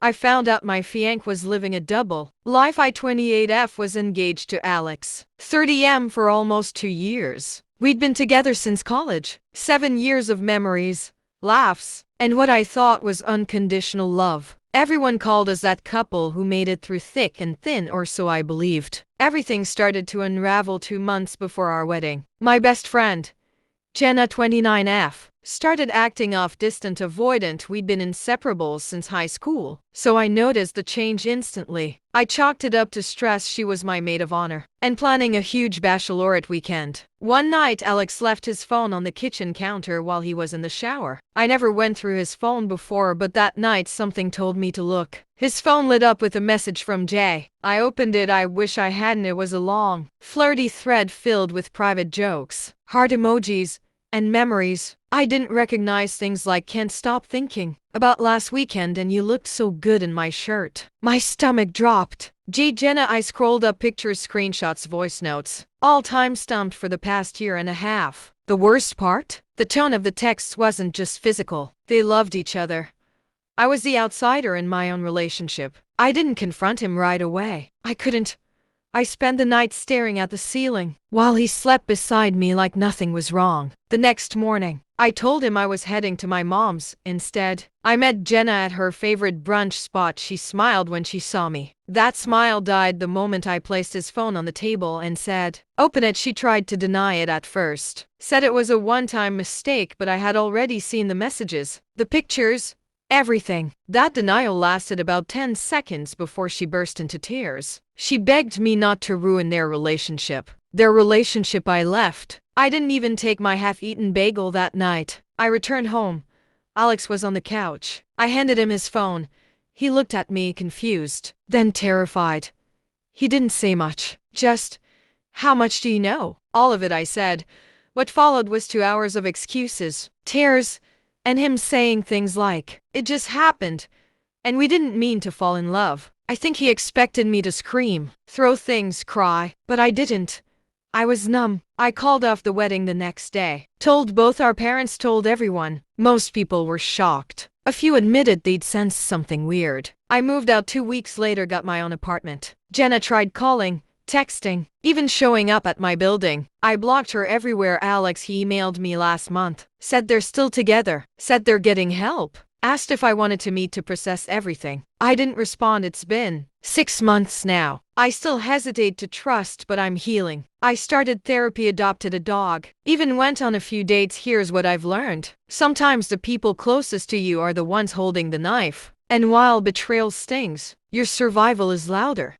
I found out my fiancé was living a double life. I 28F was engaged to Alex 30M for almost 2 years. We'd been together since college. 7 years of memories, laughs, and what I thought was unconditional love. Everyone called us that couple who made it through thick and thin, or so I believed. Everything started to unravel 2 months before our wedding. My best friend, Jenna 29F, started acting off distant avoidant. We'd been inseparables since high school, so I noticed the change instantly. I chalked it up to stress. She was my maid of honor and planning a huge bachelorette weekend. One night, Alex left his phone on the kitchen counter while he was in the shower. I never went through his phone before, but that night something told me to look. His phone lit up with a message from Jay. I opened it. I wish I hadn't. It was a long, flirty thread filled with private jokes, heart emojis, and memories. I didn't recognize things like "can't stop thinking about last weekend and you looked so good in my shirt." My stomach dropped. Jenna. I scrolled up pictures, screenshots, voice notes, all time-stamped for the past year and a half. The worst part? The tone of the texts wasn't just physical. They loved each other. I was the outsider in my own relationship. I didn't confront him right away. I couldn't. I spent the night staring at the ceiling while he slept beside me like nothing was wrong. The next morning, I told him I was heading to my mom's instead. I met Jenna at her favorite brunch spot. She smiled when she saw me. That smile died the moment I placed his phone on the table and said, "Open it." She tried to deny it at first, said it was a one-time mistake, but I had already seen the messages, the pictures, everything. That denial lasted about 10 seconds before she burst into tears. She begged me not to ruin their relationship. I left. I didn't even take my half-eaten bagel that night. I returned home. Alex was on the couch. I handed him his phone. He looked at me, confused, then terrified. He didn't say much. Just, "How much do you know?" "All of it," I said. What followed was 2 hours of excuses, tears, and him saying things like, "It just happened, and we didn't mean to fall in love." I think he expected me to scream, throw things, cry, but I didn't. I was numb. I called off the wedding the next day. Told both our parents, told everyone. Most people were shocked. A few admitted they'd sensed something weird. I moved out 2 weeks later, got my own apartment. Jenna tried calling, texting, even showing up at my building. I blocked her everywhere. Alex, he emailed me last month. Said they're still together. Said they're getting help. Asked if I wanted to meet to process everything. I didn't respond. It's been 6 months now. I still hesitate to trust, but I'm healing. I started therapy, adopted a dog, even went on a few dates. Here's what I've learned. Sometimes the people closest to you are the ones holding the knife. And while betrayal stings, your survival is louder.